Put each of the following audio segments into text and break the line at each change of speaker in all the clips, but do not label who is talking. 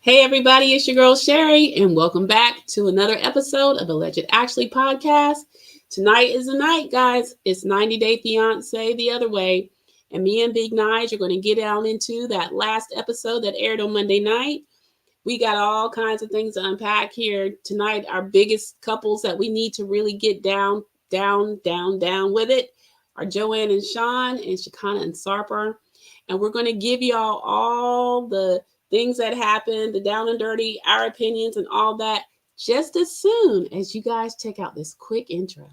Hey everybody, it's your girl Sherry, and welcome back to another episode of Alleged Actually podcast. Tonight is the night, guys. It's 90 Day Fiancé The Other Way, and me and Big Nige are going to get down into that last episode that aired on Monday night. We got all kinds of things to unpack here tonight. Our biggest couples that we need to really get down with it are Joanne and Sean and Shakina and Sarper, and we're going to give y'all all the things that happened, the down and dirty, our opinions, and all that, just as soon as you guys check out this quick intro.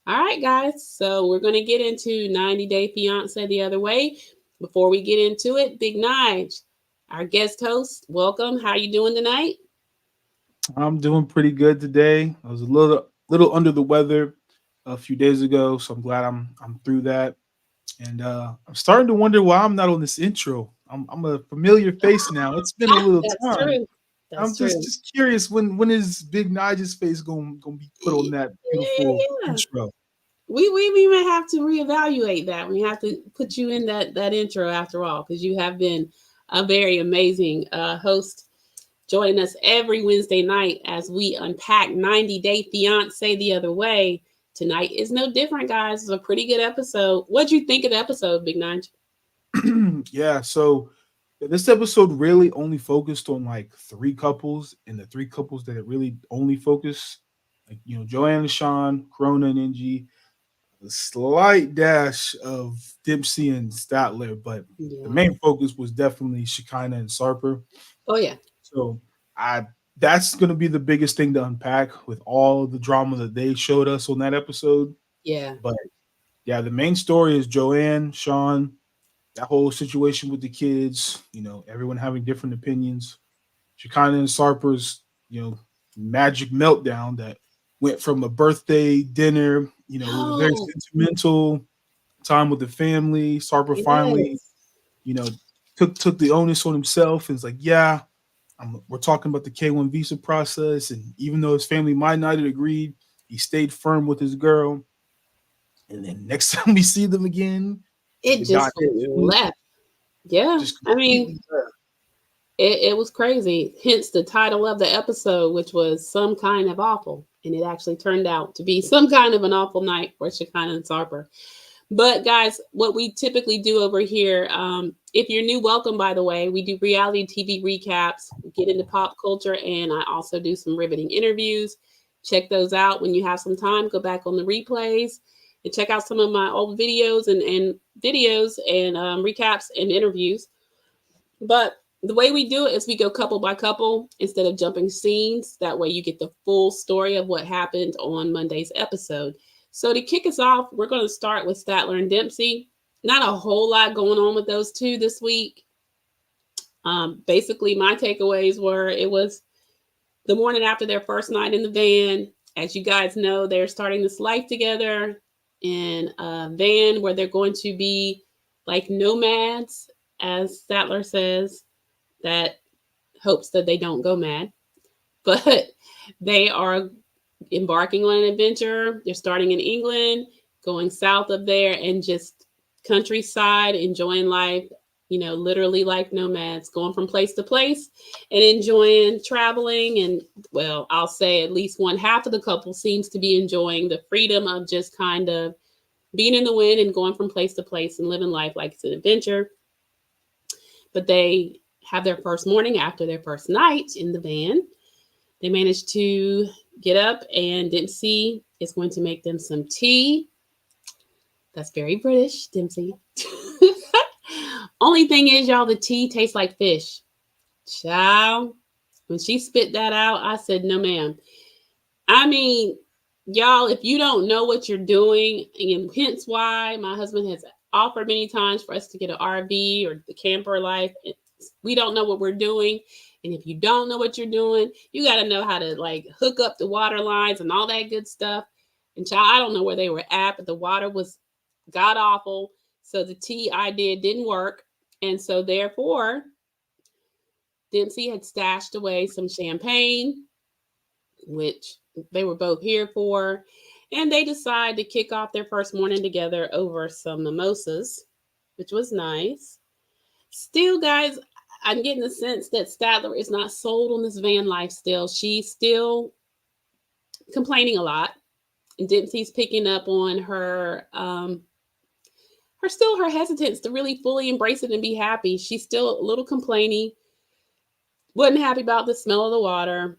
All right, guys, so we're going to get into 90 Day Fiancé The Other Way. Before we get into it, Big Nige, our guest host, welcome. How you doing tonight?
I'm doing pretty good today. I was a little under the weather a few days ago, so I'm glad I'm through that. And I'm starting to wonder why I'm not on this intro. I'm a familiar face now. It's been a little
That's
time.
true.
I'm
That's
just
true.
just curious when is Big Nige's face gonna be put on that beautiful
Yeah.
intro.
We may have to reevaluate that. We have to put you in that intro after all, because you have been a very amazing host. Join us every Wednesday night as we unpack 90 Day Fiancé The Other Way. Tonight is no different, guys. It's a pretty good episode. What'd you think of the episode, Big Nine?
Yeah, so this episode really only focused on like three couples, and the three couples that it really only focused, like Joanne and Sean, Corona and Ingi, a slight dash of Dempsey and Statler, but the
Yeah.
main focus was definitely Shakina and Sarper.
Oh, yeah.
So I that's gonna be the biggest thing to unpack with all the drama that they showed us on that episode.
Yeah.
But yeah, the main story is Joanne, Sean, that whole situation with the kids, everyone having different opinions. Shakina and Sarper's, magic meltdown that went from a birthday dinner, it was a very
Oh,
sentimental time with the family. Sarper finally,
yes.
you know, took the onus on himself and was like, yeah, we're talking about the K1 visa process. And even though his family might not have agreed, he stayed firm with his girl. And then next time we see them again,
It
the
just
goddamn
left. Yeah.
just
I mean,
completely left.
it was crazy. Hence the title of the episode, which was Some Kind of Awful. And it actually turned out to be some kind of an awful night for Shakina and Sarper. But guys, what we typically do over here, if you're new, welcome, by the way. We do reality TV recaps, get into pop culture, and I also do some riveting interviews. Check those out when you have some time. Go back on the replays and check out some of my old videos and recaps and interviews. But the way we do it is we go couple by couple instead of jumping scenes. That way you get the full story of what happened on Monday's episode. So to kick us off, we're going to start with Statler and Dempsey. Not a whole lot going on with those two this week. Basically, my takeaways were it was the morning after their first night in the van. As you guys know, they're starting this life together in a van where they're going to be like nomads, as Statler says, that hopes that they don't go mad. But they are embarking on an adventure. They're starting in England, going south of there, and just countryside, enjoying life, literally like nomads, going from place to place and enjoying traveling. And, well, I'll say at least one half of the couple seems to be enjoying the freedom of just kind of being in the wind and going from place to place and living life like it's an adventure. But they have their first morning after their first night in the van. They managed to get up, and Dempsey is going to make them some tea. That's very British, Dempsey. Only thing is, y'all, the tea tastes like fish. Child, when she spit that out, I said, no, ma'am. I mean, y'all, if you don't know what you're doing, and hence why my husband has offered many times for us to get an RV or the camper life, we don't know what we're doing. And if you don't know what you're doing, you got to know how to like hook up the water lines and all that good stuff. And child, I don't know where they were at, but the water was god awful. So the tea I didn't work. And so therefore, Dempsey had stashed away some champagne, which they were both here for. And they decided to kick off their first morning together over some mimosas, which was nice. Still, guys, I'm getting the sense that Statler is not sold on this van life still. She's still complaining a lot. And Dempsey's picking up on her hesitance to really fully embrace it and be happy. She's still a little complaining, wasn't happy about the smell of the water,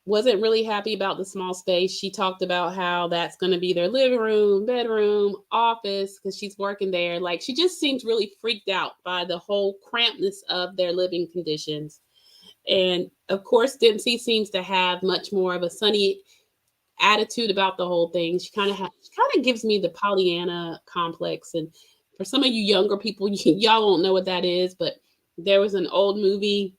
wasn't really happy about the small space. She talked about how that's going to be their living room, bedroom, office, because she's working there. Like, she just seems really freaked out by the whole crampedness of their living conditions. And of course, Dempsey seems to have much more of a sunny attitude about the whole thing. She kind of gives me the Pollyanna complex. And for some of you younger people, y'all won't know what that is, but there was an old movie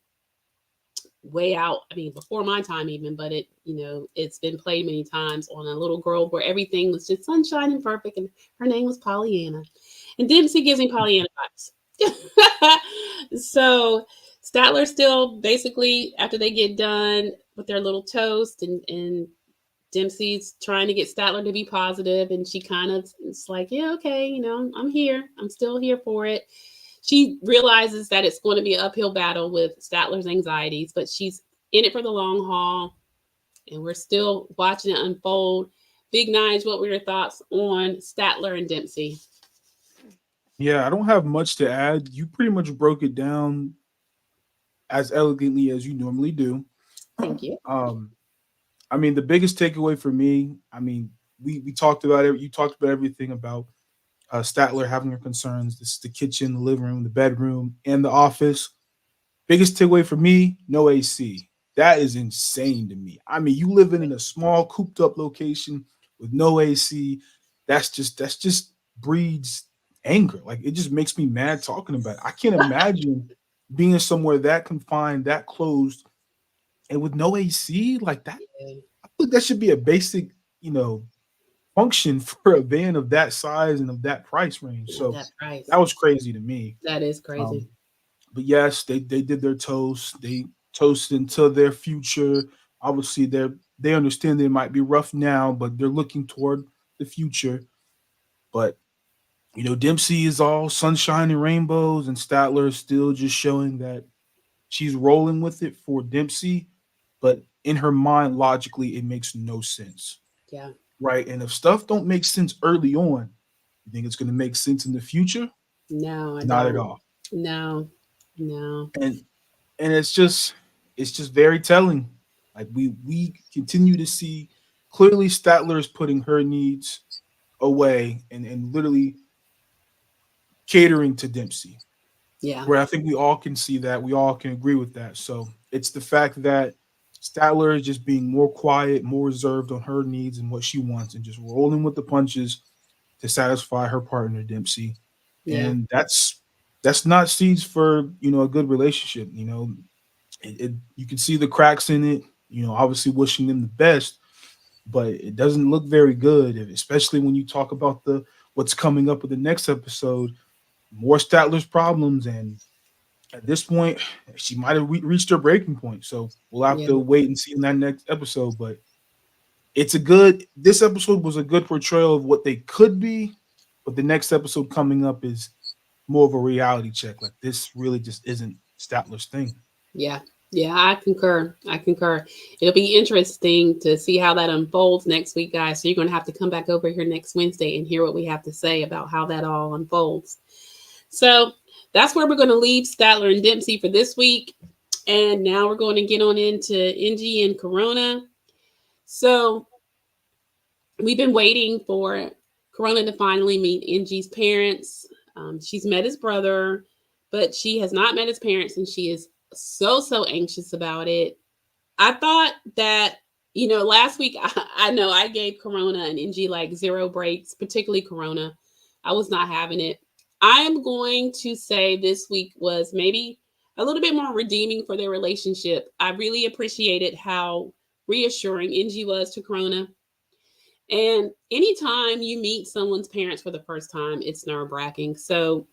way out, I mean, before my time even, but it's been played many times, on a little girl where everything was just sunshine and perfect, and her name was Pollyanna. And Dempsey gives me Pollyanna vibes. So Statler still, basically, after they get done with their little toast, and Dempsey's trying to get Statler to be positive, and she kind of is like, yeah, okay, I'm here. I'm still here for it. She realizes that it's going to be an uphill battle with Statler's anxieties, but she's in it for the long haul, and we're still watching it unfold. Big Nige, what were your thoughts on Statler and Dempsey?
Yeah, I don't have much to add. You pretty much broke it down as elegantly as you normally do.
Thank you.
I mean, the biggest takeaway for me, I mean, we talked about it. You talked about everything about Statler having her concerns. This is the kitchen, the living room, the bedroom, and the office. Biggest takeaway for me, no AC. That is insane to me. I mean, you living in a small, cooped up location with no AC. That's just breeds anger. Like, it just makes me mad talking about it. I can't imagine being somewhere that confined, that closed, and with no AC like that. I think that should be a basic, function for a van of that size and of that price range. So
That price.
that was crazy to me.
That is crazy.
But yes, they did their toast. They toasted into their future. Obviously, they understand they might be rough now, but they're looking toward the future. But Dempsey is all sunshine and rainbows, and Statler is still just showing that she's rolling with it for Dempsey, but in her mind, logically, it makes no sense.
Yeah.
Right. And if stuff don't make sense early on, you think it's going to make sense in the future?
No, I
Not at
don't.
all.
No. No.
And it's just very telling. Like, we continue to see clearly Statler is putting her needs away and literally catering to Dempsey.
Yeah.
Where I think we all can see that. We all can agree with that. So it's the fact that Statler is just being more quiet, more reserved on her needs and what she wants, and just rolling with the punches to satisfy her partner Dempsey.
Yeah.
And that's not seeds for a good relationship. You can see the cracks in it. Obviously wishing them the best, but it doesn't look very good, especially when you talk about the what's coming up with the next episode. More Statler's problems, and at this point, she might have reached her breaking point. So we'll have
Yeah.
to wait and see in that next episode. But this episode was a good portrayal of what they could be, but the next episode coming up is more of a reality check. Like, this really just isn't Statler's thing.
Yeah. Yeah, I concur. It'll be interesting to see how that unfolds next week, guys. So you're going to have to come back over here next Wednesday and hear what we have to say about how that all unfolds. So that's where we're going to leave Statler and Dempsey for this week. And now we're going to get on into Ingi and Corona. So we've been waiting for Corona to finally meet Ingi's parents. She's met his brother, but she has not met his parents, and she is so anxious about it. I thought that, last week, I know I gave Corona and Ingi like 0 breaks, particularly Corona. I was not having it. I am going to say this week was maybe a little bit more redeeming for their relationship. I really appreciated how reassuring Ingi was to Corona. And anytime you meet someone's parents for the first time, it's nerve-wracking. So,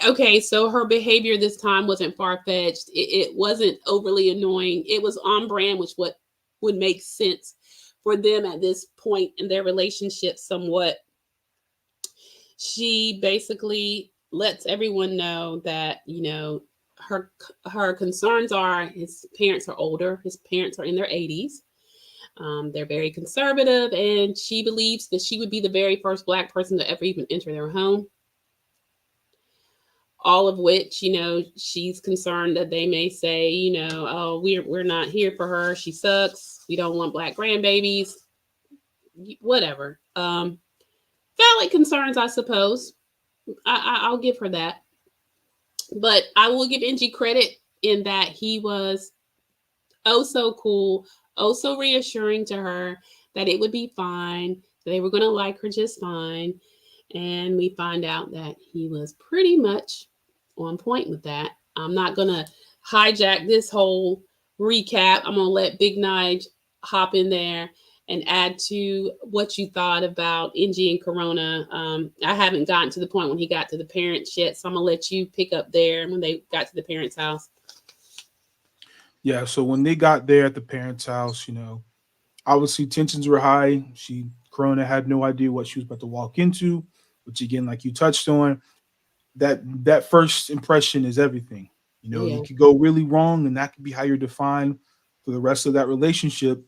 okay, so her behavior this time wasn't far-fetched. It wasn't overly annoying. It was on brand, which what would make sense for them at this point in their relationship somewhat. She basically lets everyone know that, her concerns are his parents are older. His parents are in their 80s. They're very conservative, and she believes that she would be the very first Black person to ever even enter their home. All of which, she's concerned that they may say, oh, we're not here for her. She sucks. We don't want Black grandbabies. Whatever. Valid concerns, I suppose. I'll give her that. But I will give Ingi credit in that he was oh so cool, oh so reassuring to her that it would be fine, that they were going to like her just fine. And we find out that he was pretty much on point with that. I'm not going to hijack this whole recap. I'm going to let Big Nige hop in there and add to what you thought about Ingi and Corona. I haven't gotten to the point when he got to the parents yet, so I'm going to let you pick up there when they got to the parents' house.
Yeah, so when they got there at the parents' house, obviously tensions were high. Corona had no idea what she was about to walk into, which again, like you touched on, that first impression is everything.
Yeah.
You could go really wrong, and that could be how you're defined for the rest of that relationship,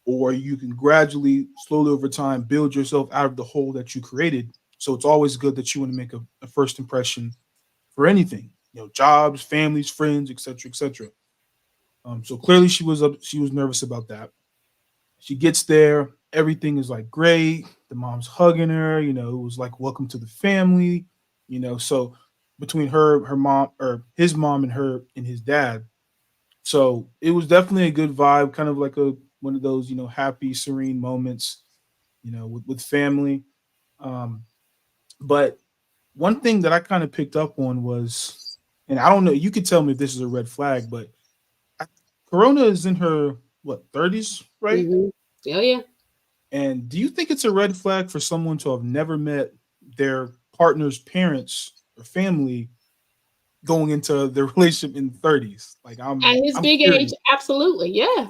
or you can gradually, slowly over time, build yourself out of the hole that you created. So it's always good that you want to make a first impression for anything, jobs, families, friends, etc., etc. So clearly she was nervous about that. She gets there, everything is like great. The mom's hugging her, it was like welcome to the family, So between her mom, or his mom, and her and his dad, so it was definitely a good vibe, kind of like one of those happy, serene moments, with family. Um, but one thing that I kind of picked up on was, and I don't know, you could tell me if this is a red flag, but Corona is in her what 30s, right?
Mm-hmm. Oh yeah.
And do you think it's a red flag for someone to have never met their partner's parents or family going into their relationship in the 30s? Like
At his
I'm
big age,
curious.
absolutely. Yeah.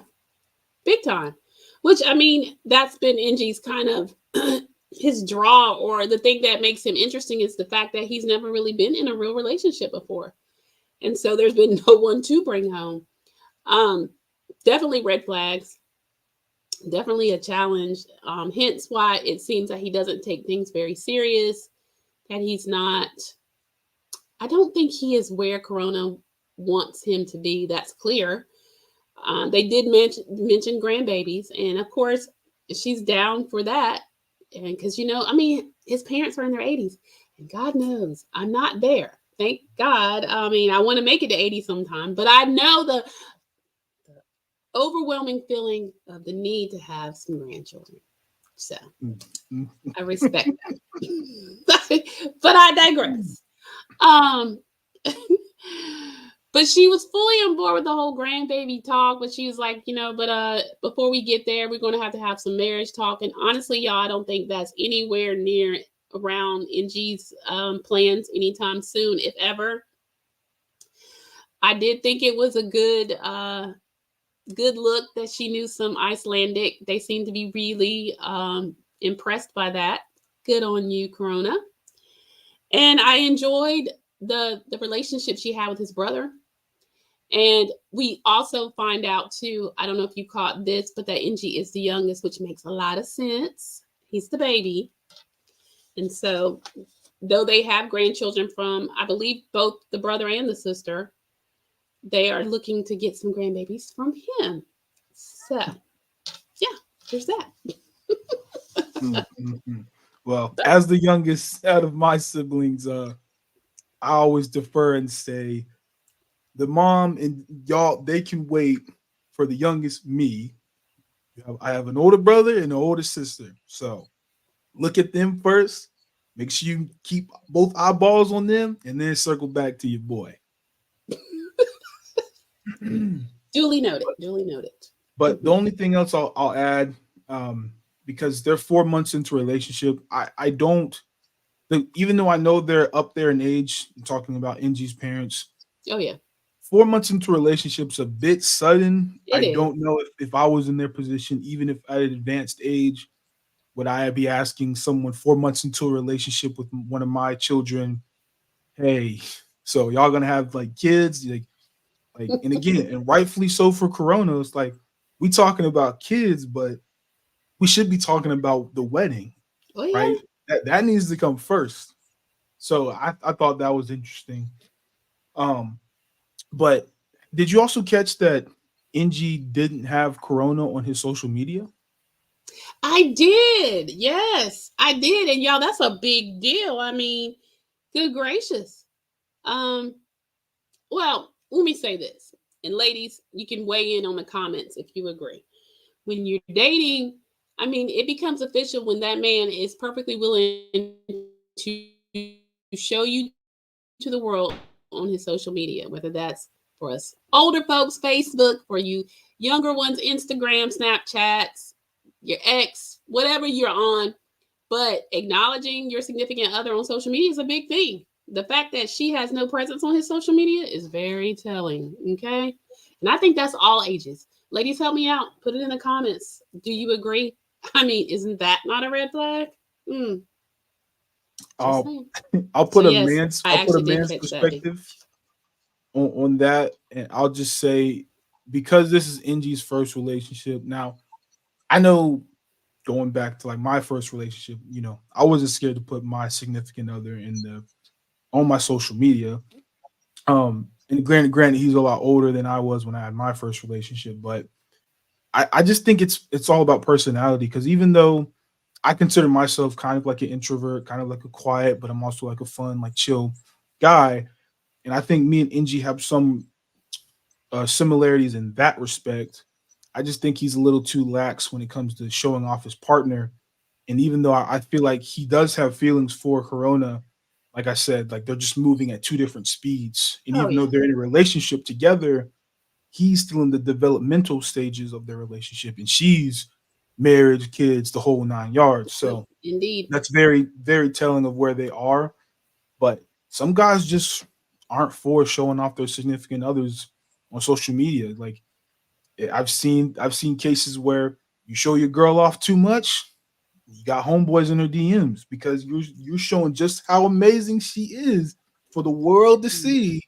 Big time. Which, I mean, that's been Ingi's kind of his draw, or the thing that makes him interesting is the fact that he's never really been in a real relationship before. And so there's been no one to bring home. Um, Definitely red flags. Definitely a challenge. Hence why it seems that he doesn't take things very serious. That he's not. I don't think he is where Corona wants him to be. That's clear. They did mention grandbabies, and of course, she's down for that. And because I mean, his parents are in their 80s, and God knows I'm not there. Thank God. I mean, I want to make it to 80 sometime, but I know the overwhelming feeling of the need to have some grandchildren. So I respect that. But I digress. Um, but she was fully on board with the whole grandbaby talk. But she was like, but before we get there, we're going to have some marriage talk. And honestly, y'all, I don't think that's anywhere near around Ingi's plans anytime soon, if ever. I did think it was a good look that she knew some Icelandic. They seem to be really impressed by that. Good on you, Corona. And I enjoyed the relationship she had with his brother. And we also find out too, I don't know if you caught this, but that Ingi is the youngest, which makes a lot of sense. He's the baby. And so though they have grandchildren from, I believe, both the brother and the sister, they are looking to get some grandbabies from him. So yeah, there's that.
Mm-hmm. Well, as the youngest out of my siblings, I always defer and say the mom and y'all, they can wait for the youngest, me. I have an older brother and an older sister. So look at them first. Make sure you keep both eyeballs on them, and then circle back to your boy.
Duly noted. Duly noted.
But the only thing else I'll add, because they're 4 months into a relationship, I don't, even though I know they're up there in age, I'm talking about Ingi's parents,
Oh yeah.
4 months into a relationship's a bit sudden. I
It is.
don't know if I was in their position, even if at an advanced age, would I be asking someone 4 months into a relationship with one of my children, hey, so y'all gonna have like kids? Like, and again, and rightfully so for Corona, it's like we talking about kids, but we should be talking about the wedding,
Oh yeah.
right? That needs to come first. So I thought that was interesting. Um, but did you also catch that Ingi didn't have Corona on his social media?
I did. Yes, I did. And y'all, that's a big deal. I mean, good gracious. Um, well, let me say this. And ladies, you can weigh in on the comments if you agree. When you're dating, I mean, it becomes official when that man is perfectly willing to show you to the world on his social media, whether that's for us older folks, Facebook, for you younger ones, Instagram, Snapchats, your ex, whatever you're on. But acknowledging your significant other on social media is a big thing. The fact that she has no presence on his social media is very telling. Okay. And I think that's all ages. Ladies, help me out. Put it in the comments. Do you agree? I mean, isn't that not a red flag? Mm, just
I'll
saying.
I'll
So
put a
yes,
man's
I
I'll put a
actually did
man's
catch that.
perspective on that, and I'll just say because this is Ingi's first relationship. Now I know going back to like my first relationship, I wasn't scared to put my significant other in the on my social media. And granted, he's a lot older than I was when I had my first relationship, but I just think it's all about personality. Because even though I consider myself kind of like an introvert, kind of like a quiet, but I'm also like a fun, like chill guy, and I think me and Ingi have some similarities in that respect. I just think he's a little too lax when it comes to showing off his partner. And even though I feel like he does have feelings for Corona, like I said, like they're just moving at two different speeds. And
Oh
even though
yeah,
they're in a relationship together, he's still in the developmental stages of their relationship, and she's married, kids, the whole 9 yards. So
indeed.
that's very, very telling of where they are. But some guys just aren't for showing off their significant others on social media. Like I've seen cases where you show your girl off too much, you got homeboys in her DMs because you're showing just how amazing she is for the world to see.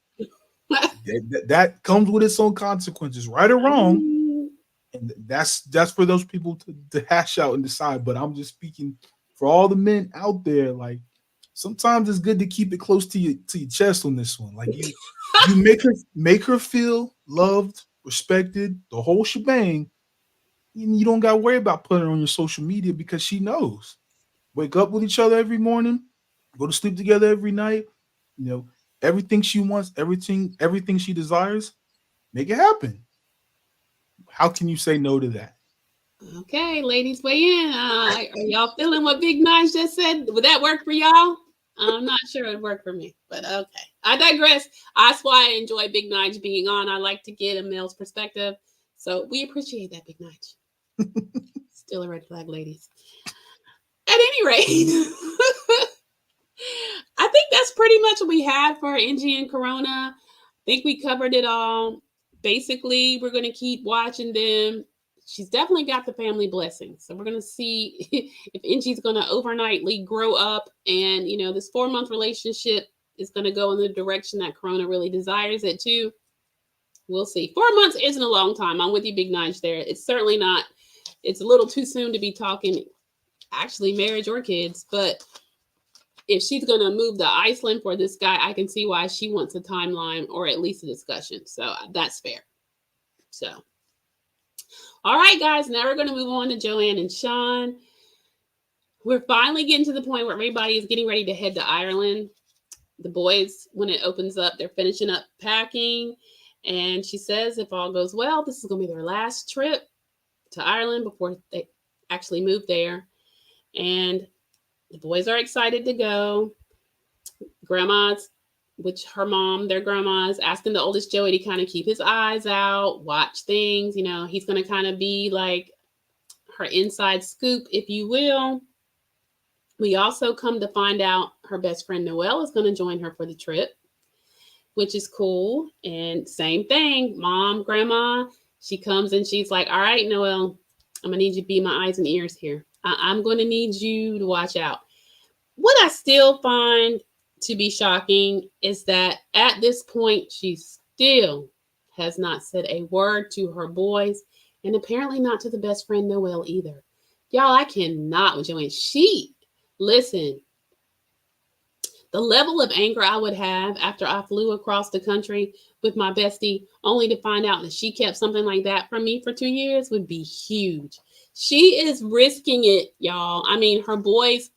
That comes with its own consequences, right or
I
wrong,
mean,
and that's for those people to hash out and decide. But I'm just speaking for all the men out there. Like sometimes it's good to keep it close to your chest on this one. Like you make her feel loved, respected, the whole shebang. And you don't got to worry about putting her on your social media because she knows. Wake up with each other every morning, go to sleep together every night. You know everything she wants, everything she desires. Make it happen. How can you say no to that?
okay, ladies, weigh in. Are y'all feeling what Big Nige just said? Would that work for y'all? I'm not sure it'd work for me, but okay. I digress. That's why I enjoy Big Nige being on. I like to get a male's perspective. So we appreciate that, Big Nige. Still a red flag, ladies. At any rate, I think that's pretty much what we have for Ingi and Corona. I think we covered it all. Basically, we're going to keep watching them. She's definitely got the family blessing. So we're going to see if Ingi's going to overnightly grow up and, this 4-month relationship is going to go in the direction that Corona really desires it to. We'll see. 4 months isn't a long time. I'm with you, Big Nige there. It's certainly not. It's a little too soon to be talking actually marriage or kids, but if she's going to move to Iceland for this guy, I can see why she wants a timeline or at least a discussion. So that's fair. So, all right, guys, now we're going to move on to Joanne and Sean. We're finally getting to the point where everybody is getting ready to head to Ireland. The boys, when it opens up, they're finishing up packing. And she says, if all goes well, this is going to be their last trip to Ireland before they actually move there. And the boys are excited to go. Grandma's, which her mom, their grandma's asking the oldest Joey to kind of keep his eyes out, watch things. He's going to kind of be like her inside scoop, if you will. We also come to find out her best friend Noelle is going to join her for the trip. which is cool. And same thing, mom, grandma, she comes and she's like, all right, Noel, I'm gonna need you to be my eyes and ears here. I'm gonna need you to watch out. What I still find to be shocking is that at this point, she still has not said a word to her boys, and apparently not to the best friend Noel either. Y'all, I cannot with Joanne. Listen, the level of anger I would have after I flew across the country with my bestie, only to find out that she kept something like that from me for 2 years, would be huge. She is risking it, y'all. I mean, her boys,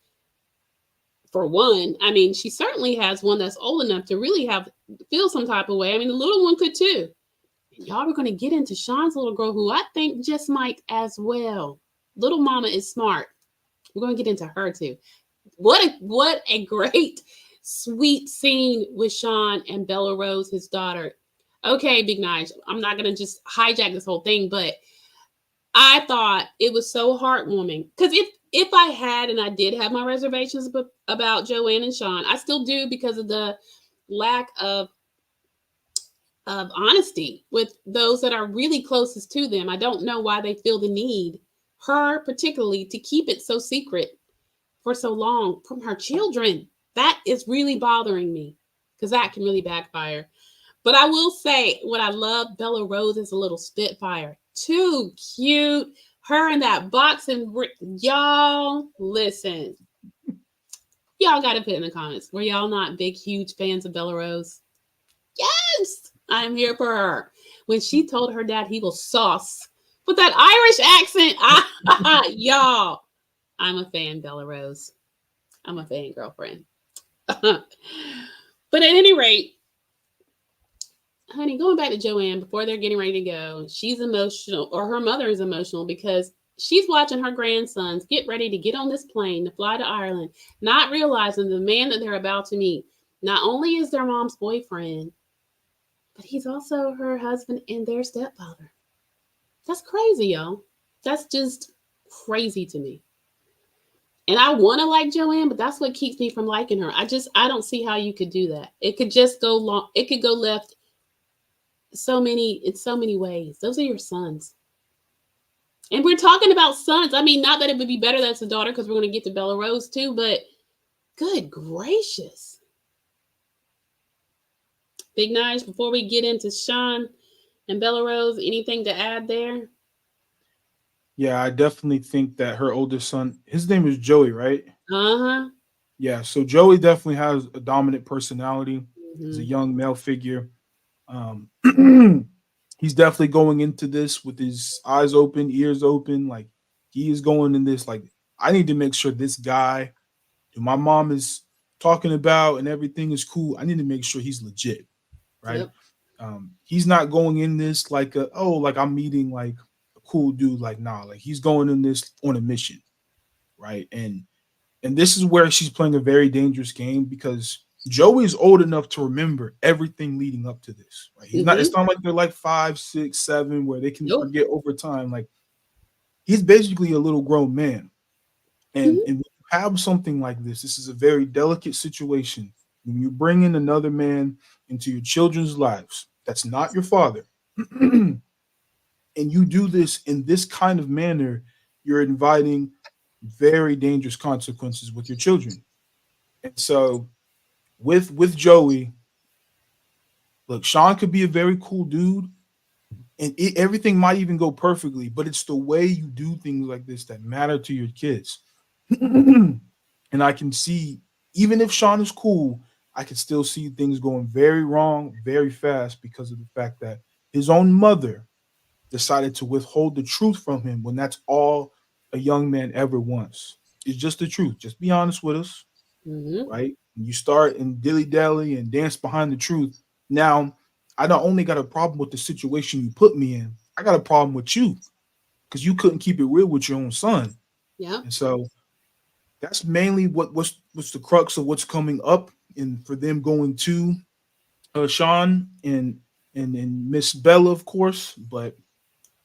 for one, I mean, she certainly has one that's old enough to really have feel some type of way. I mean, the little one could too. And y'all are going to get into Sean's little girl, who I think just might as well. Little mama is smart. We're going to get into her too. What a great sweet scene with Sean and Bella Rose, his daughter. Okay, Big Nige, I'm not going to just hijack this whole thing, but I thought it was so heartwarming, because if I had, and I did have my reservations about Joanne and Sean, I still do, because of the lack of honesty with those that are really closest to them. I don't know why they feel the need, her particularly, to keep it so secret for so long from her children. That is really bothering me, because that can really backfire. But I will say, what I love, Bella Rose is a little spitfire. Too cute. Her in that boxing. Y'all, listen. Y'all got to put in the comments. Were y'all not big, huge fans of Bella Rose? Yes, I'm here for her. When she told her dad he was sauce with that Irish accent, y'all, I'm a fan, Bella Rose. I'm a fan, girlfriend. But at any rate, honey, going back to Joanne, before they're getting ready to go, she's emotional, or her mother is emotional, because she's watching her grandsons get ready to get on this plane to fly to Ireland, not realizing the man that they're about to meet not only is their mom's boyfriend, but he's also her husband and their stepfather. That's crazy, y'all. That's just crazy to me. And I want to like Joanne, but that's what keeps me from liking her. I don't see how you could do that. It could just go long. It could go left in so many ways. Those are your sons. And we're talking about sons. I mean, not that it would be better that's a daughter, because we're going to get to Bella Rose too, but good gracious. Big Nige, before we get into Sean and Bella Rose, anything to add there?
Yeah, I definitely think that her oldest son, his name is Joey, right?
Uh-huh.
Yeah, so Joey definitely has a dominant personality as a
Mm-hmm.
young male figure. Um, he's definitely going into this with his eyes open, ears open. Like, he is going in this like, I need to make sure this guy who my mom is talking about and everything is cool. I need to make sure he's legit, right?
Yep.
He's not going in this like like I'm meeting like a cool dude. Like, nah, like he's going in this on a mission, right? And this is where she's playing a very dangerous game, because Joey's old enough to remember everything leading up to this. Right? He's not.
Mm-hmm.
It's not like they're like 5, 6, 7, where they can
Nope.
forget over time. Like, he's basically a little grown man, and
Mm-hmm.
when you have something like this is a very delicate situation. When you bring in another man into your children's lives, that's not your father, and you do this in this kind of manner, you're inviting very dangerous consequences with your children. And so with Joey, look, Sean could be a very cool dude, and everything might even go perfectly, but it's the way you do things like this that matter to your kids. And I can see, even if Sean is cool, I can still see things going very wrong very fast, because of the fact that his own mother decided to withhold the truth from him, when that's all a young man ever wants. It's just the truth. Just be honest with us,
Mm-hmm.
right? You start and dilly dally and dance behind the truth. Now, I not only got a problem with the situation you put me in, I got a problem with you, because you couldn't keep it real with your own son.
Yep.
And so that's mainly what's the crux of what's coming up, and for them going to Sean and Miss Bella, of course, but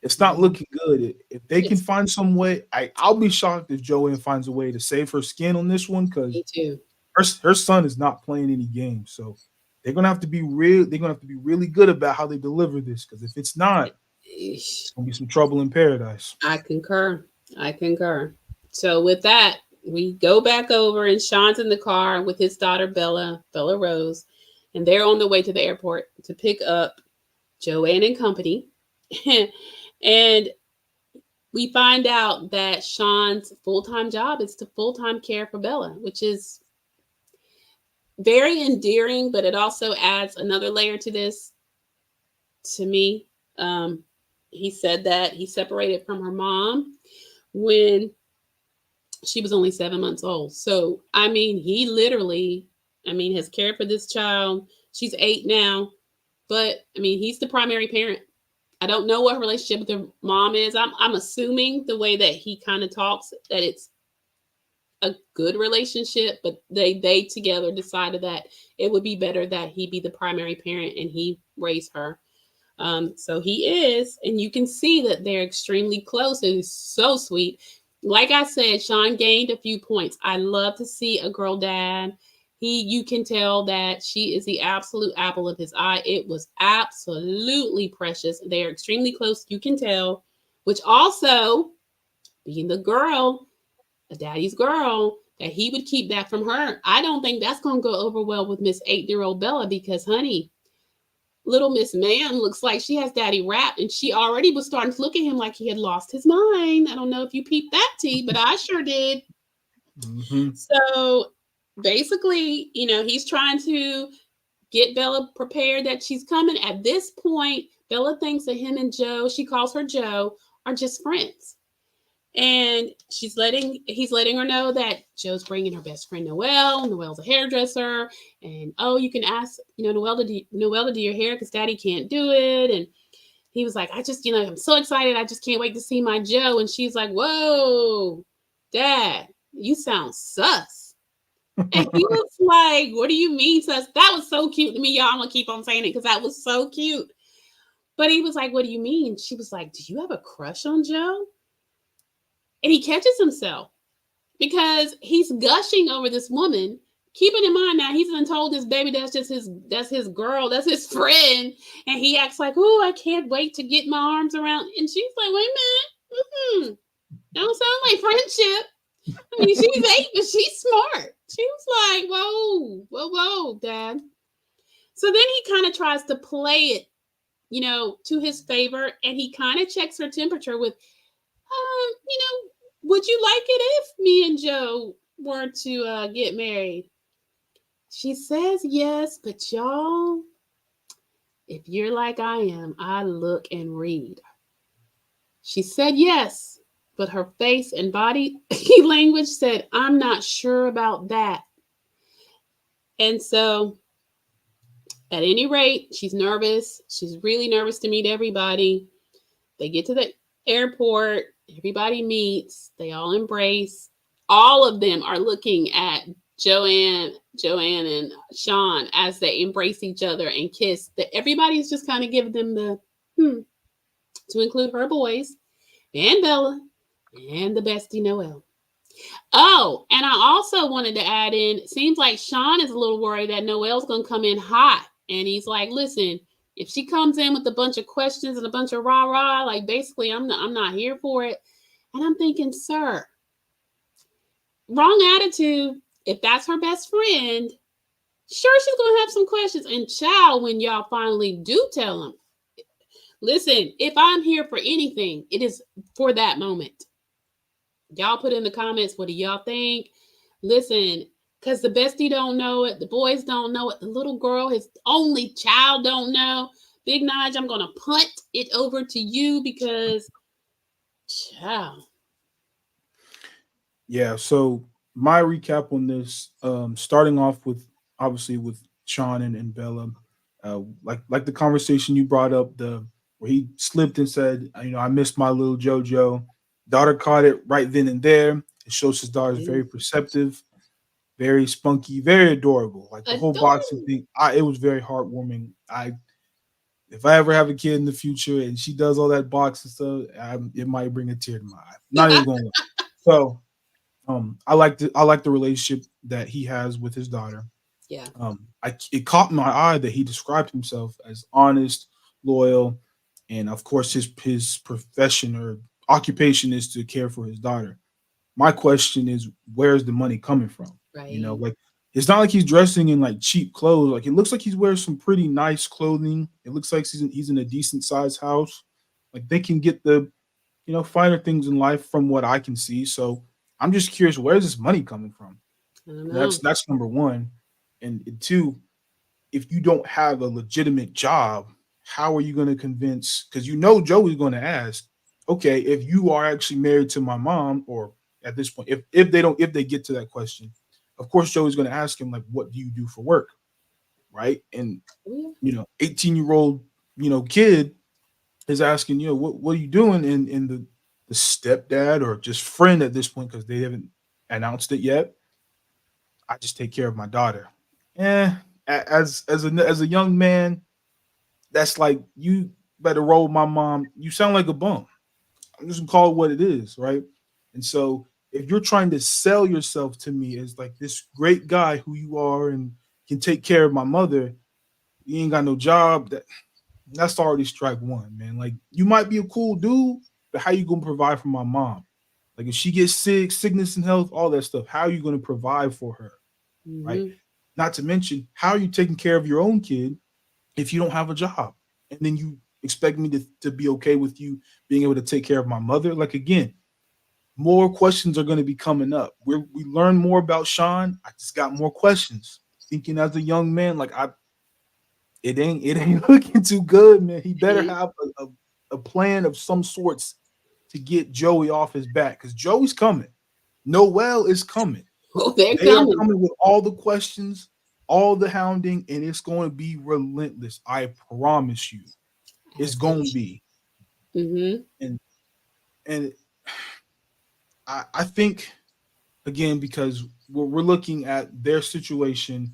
it's not
Mm-hmm.
looking good. If they can
It's
find some way, I'll be shocked if Joanne finds a way to save her skin on this one, because
me too.
her son is not playing any games. So they're gonna have to be real. They're gonna have to be really good about how they deliver this, because if it's not, it's gonna be some trouble in paradise.
I concur. I concur. So with that, we go back over, and Sean's in the car with his daughter Bella Rose, and they're on the way to the airport to pick up Joanne and company. And we find out that Sean's full-time job is to full-time care for Bella, which is very endearing, but it also adds another layer to this to me. He said that he separated from her mom when she was only 7 months old. So, I mean, he literally, has cared for this child. She's 8 now, but I mean, he's the primary parent. I don't know what her relationship with her mom is. I'm assuming the way that he kind of talks that it's a good relationship, but they together decided that it would be better that he be the primary parent and he raise her. So he is, and you can see that they're extremely close. It is so sweet. Like I said, Sean gained a few points. I love to see a girl dad. You can tell that she is the absolute apple of his eye. It was absolutely precious. They are extremely close. You can tell, which also being the girl, a daddy's girl, that he would keep that from her. I don't think that's going to go over well with Miss 8-year-old Bella because, honey, little Miss Man looks like she has daddy wrapped, and she already was starting to look at him like he had lost his mind. I don't know if you peeped that, T, but I sure did.
Mm-hmm.
So basically, he's trying to get Bella prepared that she's coming. At this point, Bella thinks that him and Joe, she calls her Joe, are just friends. And he's letting her know that Joe's bringing her best friend Noelle. Noelle's a hairdresser, and you can ask Noelle to do your hair because Daddy can't do it. And he was like, I just I'm so excited. I just can't wait to see my Joe. And she's like, whoa, Dad, you sound sus. And he was like, what do you mean sus? That was so cute to me, y'all. I'm gonna keep on saying it because that was so cute. But he was like, what do you mean? She was like, do you have a crush on Joe? And he catches himself because he's gushing over this woman. Keeping in mind now, he's been told this baby that's his girl, that's his friend, and he acts like, "Oh, I can't wait to get my arms around." And she's like, "Wait a minute, don't sound like friendship." I mean, she's 8, but she's smart. She was like, "Whoa, whoa, whoa, Dad." So then he kind of tries to play it, to his favor, and he kind of checks her temperature with, would you like it if me and Joe were to get married? She says yes, but y'all, if you're like I am, I look and read. She said yes, but her face and body language said, I'm not sure about that. And so, at any rate, she's nervous. She's really nervous to meet everybody. They get to the airport. Everybody meets. They all embrace. All of them are looking at Joanne and Sean as they embrace each other and kiss. Everybody's just kind of giving them the to include her boys and Bella and the bestie Noelle. Oh, and I also wanted to add in, it seems like Sean is a little worried that Noelle's going to come in hot. And he's like, listen, if she comes in with a bunch of questions and a bunch of rah-rah, like basically I'm not here for it. And I'm thinking, sir, wrong attitude. If that's her best friend, sure, she's going to have some questions. And child, when y'all finally do tell them, listen, if I'm here for anything, it is for that moment. Y'all put in the comments, what do y'all think? Listen, because the bestie don't know it. The boys don't know it. The little girl, his only child, don't know. Big Nige, I'm going to punt it over to you because, child.
Yeah, so my recap on this, starting off with obviously with Sean and Bella, like the conversation you brought up, where he slipped and said, I missed my little JoJo. Daughter caught it right then and there. It shows his daughter's very perceptive, very spunky, very adorable. Like the whole boxing thing, it was very heartwarming. If I ever have a kid in the future and she does all that boxing stuff, it might bring a tear to my eye. Not even going to lie. So I like the relationship that he has with his daughter.
Yeah.
It caught my eye that he described himself as honest, loyal, and of course his profession or occupation is to care for his daughter. My question is, where's the money coming from?
Right.
Like it's not like he's dressing in like cheap clothes. Like it looks like he's wearing some pretty nice clothing. It looks like he's in a decent sized house. Like they can get the finer things in life from what I can see. So I'm just curious, where's this money coming from?
I don't
That's
know.
that's number one. And two, if you don't have a legitimate job, how are you going to convince? Because Joey's going to ask, okay, if you are actually married to my mom, or at this point, if they get to that question, of course Joey's going to ask him like, what do you do for work, right? And
Yeah.
18-year-old kid is asking, what are you doing? And the stepdad or just friend at this point, because they haven't announced it yet, I just take care of my daughter. Eh, as a young man, that's like, you better roll with my mom. You sound like a bum. I'm just gonna call it what it is, right? And so if you're trying to sell yourself to me as like this great guy who you are and can take care of my mother, you ain't got no job. That's already strike one, man. Like you might be a cool dude, but how you gonna provide for my mom? Like if she gets sick, sickness and health, all that stuff, how are you gonna provide for her, right?
Mm-hmm.
Not to mention, how are you taking care of your own kid if you don't have a job? And then you expect me to be okay with you being able to take care of my mother? Like, again, more questions are going to be coming up. We learn more about Sean. I just got more questions. Thinking as a young man, like it ain't looking too good, man. He better have a plan of some sorts to get Joey off his back, because Joey's coming. Noel is coming.
Oh, they're
They are
coming.
coming with all the questions, all the hounding, and it's going to be relentless. I promise you, it's
As it
going to
should.
be.
Mm-hmm.
And and I think, again, because we're looking at their situation,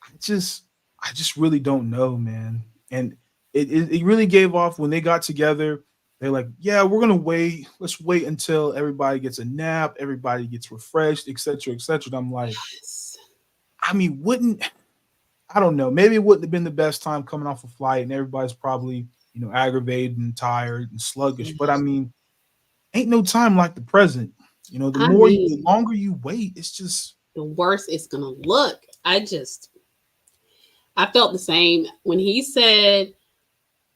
I just I just really don't know, man. And it really gave off when they got together. They're like, yeah, we're gonna wait. Let's wait until everybody gets a nap, everybody gets refreshed, etc., etc. And I'm like,
Yes.
I mean, wouldn't I don't know. Maybe it wouldn't have been the best time coming off a flight, and everybody's probably aggravated and tired and sluggish. But I
Yeah.
mean, ain't no time like the present.
I
The
mean,
longer you wait, it's just
the worse it's gonna look. I felt the same when he said,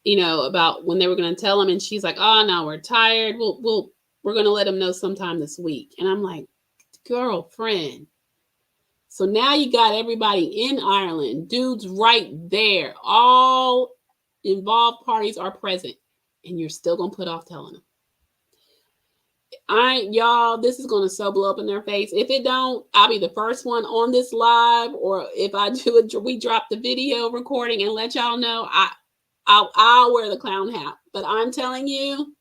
about when they were gonna tell him, and she's like, "Oh no, we're tired. We're gonna let him know sometime this week." And I'm like, girlfriend. So now you got everybody in Ireland, dudes right there, all involved parties are present, and you're still gonna put off telling them. Y'all, this is gonna so blow up in their face. If it don't, I'll be the first one on this live, or if I do it, we drop the video recording and let y'all know. I'll wear the clown hat, but I'm telling you,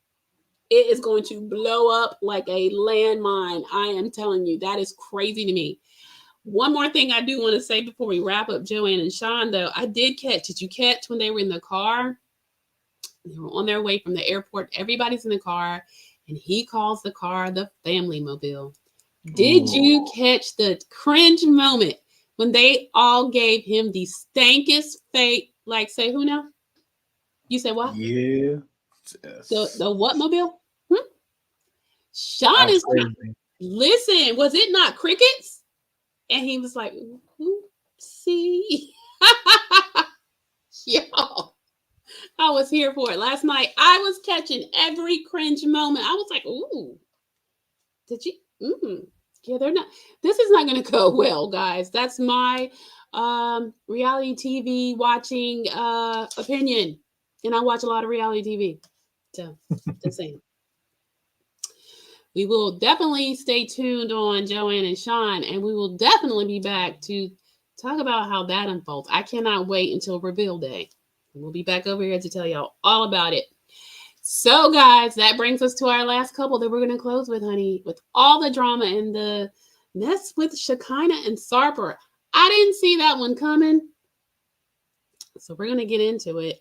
it is going to blow up like a landmine. I am telling you, that is crazy to me. One more thing I do want to say before we wrap up Joanne and Sean, though, I did catch. Did you catch when they were in the car? They were on their way from the airport. Everybody's in the car, and he calls the car the family mobile. Did you
oh
catch the cringe moment when they all gave him the stankest fake? Like, say who now? You say what?
yeah,
The
yes.
what mobile? Hmm? Sean
That was
is trying.
crazy.
Listen, was it not crickets? And he was like, "Oopsie." Yo, I was here for it last night. I was catching every cringe moment. I was like, "Ooh, did you?" Yeah, they're not. This is not going to go well, guys. That's my reality TV watching opinion, and I watch a lot of reality TV. So, just saying. We will definitely stay tuned on Joanne and Sean, and we will definitely be back to talk about how that unfolds. I cannot wait until reveal day. We'll be back over here to tell y'all all about it. So, guys, that brings us to our last couple that we're going to close with, honey, with all the drama and the mess with Shakina and Sarper. I didn't see that one coming, so we're going to get into it.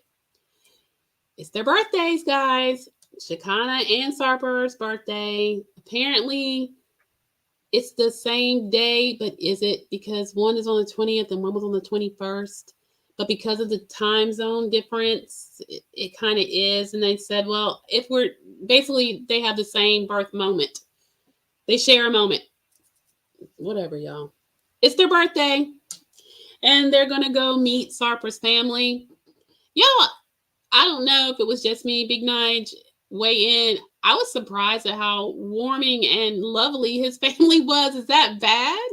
It's their birthdays, guys. Shakina and Sarper's birthday. Apparently, it's the same day, but is it because one is on the 20th and one was on the 21st? But because of the time zone difference, it kind of is. And they said, well, if we're basically, they have the same birth moment. They share a moment. Whatever, y'all. It's their birthday, and they're going to go meet Sarper's family. Y'all, I don't know if it was just me, Big Nige, weigh in. I was surprised at how warming and lovely his family was. Is that bad?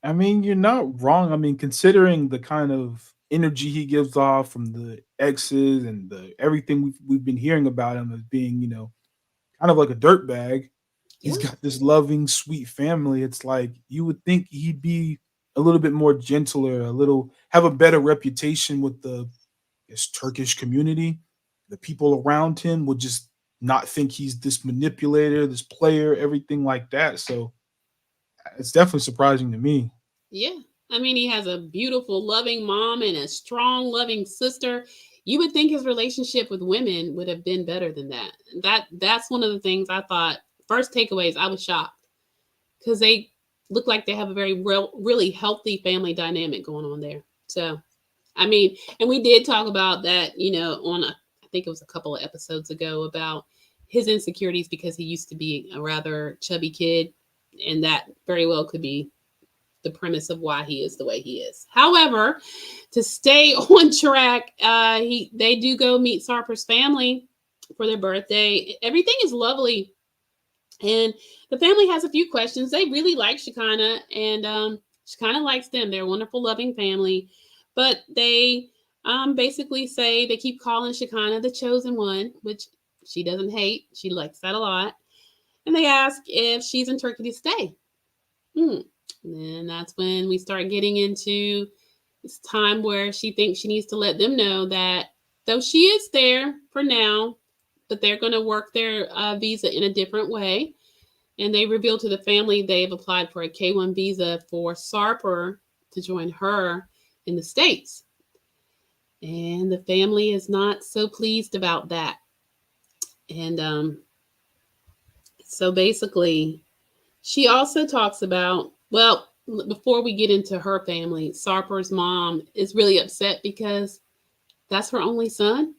I mean, you're not wrong. I mean, considering the kind of energy he gives off from the exes and the everything we've been hearing about him as being, kind of like a dirt bag.
Yeah.
He's got this loving, sweet family. It's like you would think he'd be a little bit more gentler, a little have a better reputation with the Turkish community. The people around him would just not think he's this manipulator, this player, everything like that. So it's definitely surprising to me.
Yeah. I mean, he has a beautiful, loving mom and a strong, loving sister. You would think his relationship with women would have been better than that. That's one of the things I thought. First takeaways, I was shocked because they look like they have a very really healthy family dynamic going on there. So, I mean, and we did talk about that, on I think it was a couple of episodes ago about his insecurities because he used to be a rather chubby kid, and that very well could be the premise of why he is the way he is. However, to stay on track, they do go meet Sarper's family for their birthday. Everything is lovely, and the family has a few questions. They really like Shekinah, and Shekinah likes them. They're a wonderful, loving family, but they basically say they keep calling Shekinah the chosen one, which she doesn't hate. She likes that a lot, and they ask if she's in Turkey to stay. And that's when we start getting into this time where she thinks she needs to let them know that though she is there for now, but they're going to work their visa in a different way. And they reveal to the family they've applied for a K-1 visa for Sarper to join her in the States. And the family is not so pleased about that. And so basically, she also talks about, well, before we get into her family, Sarper's mom is really upset because that's her only son.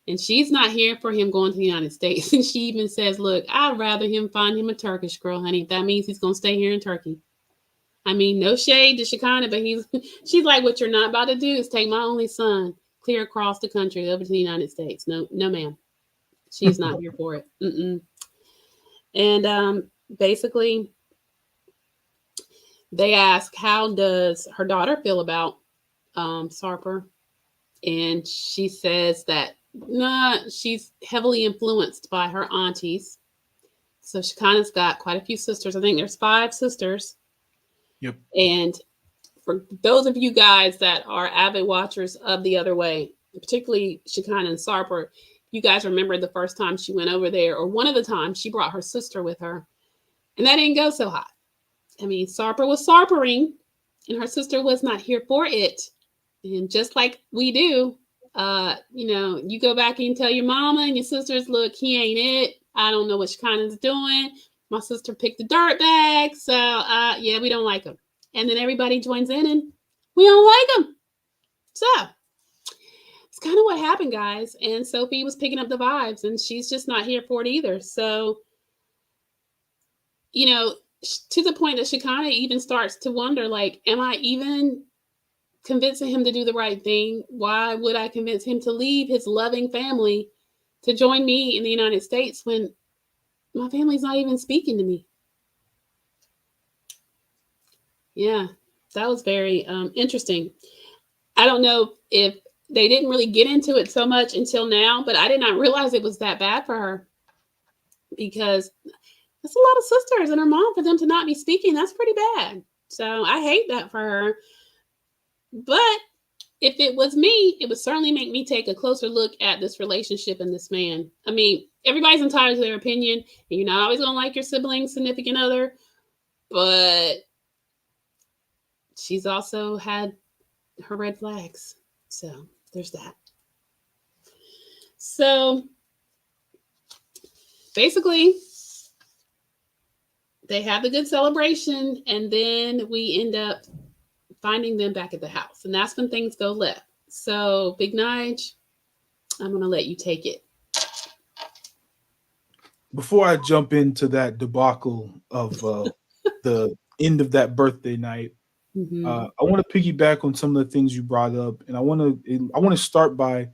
And she's not here for him going to the United States. And she even says, look, I'd rather him find him a Turkish girl, honey. That means he's going to stay here in Turkey. I mean, no shade to Shekinah, but she's like, what you're not about to do is take my only son clear across the country over to the United States. No, no, ma'am. She's not here for it. Mm-mm. And basically, they ask, how does her daughter feel about Sarper? And she says that she's heavily influenced by her aunties. So Shekinah's got quite a few sisters. I think there's 5 sisters.
Yep.
And for those of you guys that are avid watchers of The Other Way, particularly Shakina and Sarper, you guys remember the first time she went over there, or one of the times she brought her sister with her, and that didn't go so hot. I mean, Sarper was Sarpering, and her sister was not here for it. And just like we do, you go back and tell your mama and your sisters, look, he ain't it. I don't know what Shakina's doing. My sister picked the dirt bag, so yeah, we don't like him. And then everybody joins in, and we don't like him. So it's kind of what happened, guys. And Sophie was picking up the vibes, and she's just not here for it either. So, to the point that Shekinah even starts to wonder, like, am I even convincing him to do the right thing? Why would I convince him to leave his loving family to join me in the United States when my family's not even speaking to me? Yeah, that was very interesting. I don't know if they didn't really get into it so much until now, but I did not realize it was that bad for her, because that's a lot of sisters and her mom, for them to not be speaking. That's pretty bad. So I hate that for her. But if it was me, it would certainly make me take a closer look at this relationship and this man. I mean, everybody's entitled to their opinion, and you're not always going to like your sibling, significant other, but she's also had her red flags. So there's that. So basically, they have the good celebration, and then we end up finding them back at the house. And that's when things go left. So, Big Nige, I'm going to let you take it.
Before I jump into that debacle of the end of that birthday night,
Mm-hmm.
I want to piggyback on some of the things you brought up, and I want to start by.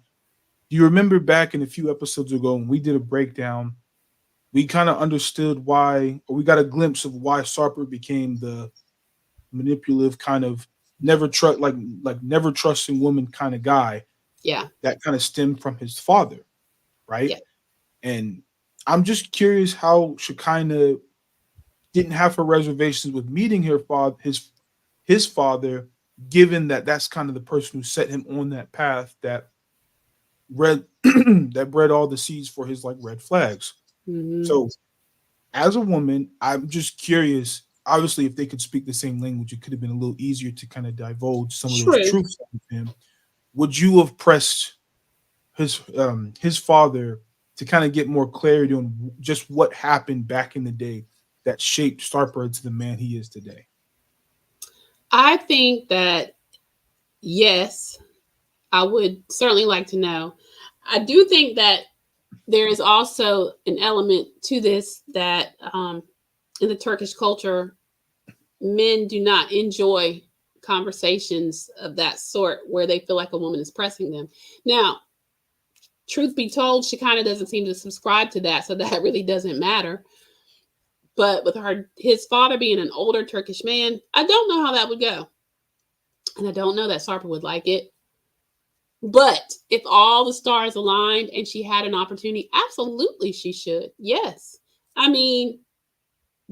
Do you remember back in a few episodes ago when we did a breakdown? We kind of understood why, or we got a glimpse of why Sarper became the manipulative kind of never trusting woman kind of guy.
Yeah.
That kind of stemmed from his father, right?
Yeah.
And I'm just curious how Shekinah didn't have her reservations with meeting her father, his father, given that that's kind of the person who set him on that path that read that bred all the seeds for his like red flags.
Mm-hmm.
So as a woman, I'm just curious. Obviously, if they could speak the same language, it could have been a little easier to kind of divulge some of those
True.
truths with him. Would you have pressed his father to kind of get more clarity on just what happened back in the day that shaped Sarper into the man he is today?
I think that, yes, I would certainly like to know. I do think that there is also an element to this that in the Turkish culture, men do not enjoy conversations of that sort where they feel like a woman is pressing them. Now, truth be told, she kind of doesn't seem to subscribe to that, so that really doesn't matter. But with his father being an older Turkish man, I don't know how that would go. And I don't know that Sarper would like it. But if all the stars aligned and she had an opportunity, absolutely she should. Yes. I mean,